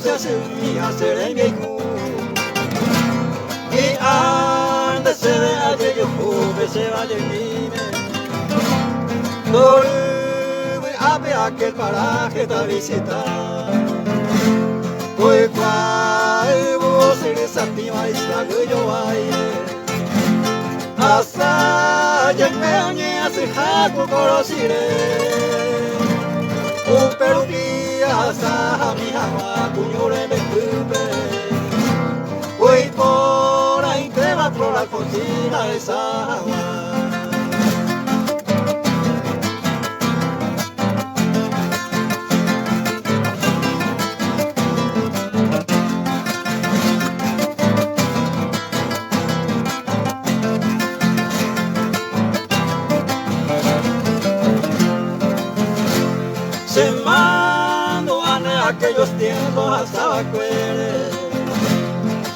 se hace mi hacer en mi cu y antes se ve ayer yo juve se vaya en mi Dore ape aquel paraje ta visitar hoy cual vos eres a ti maestra que yo baile hasta llegué a ser jaco conociré un perudía hasta mi agua cuñore me cubre hoy por ahí te va por la cocina esa agua se mando en aquellos tiempos hasta Bacuere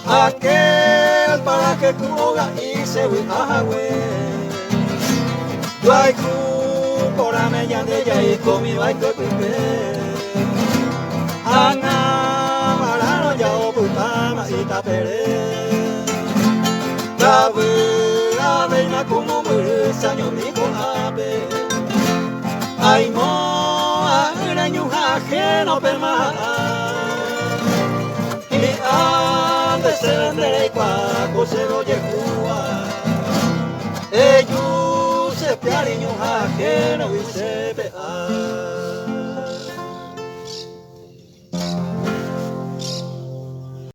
aquel para que cuoga y se huijahue yo hay por a media de ella y conmigo hay que pipe ana marano ya o putama y tapere la reina como murisa yo ni con ave ay mo ajeno perma y antes se vende cuaco se lo llevó ellos se piariño ajeno y se pea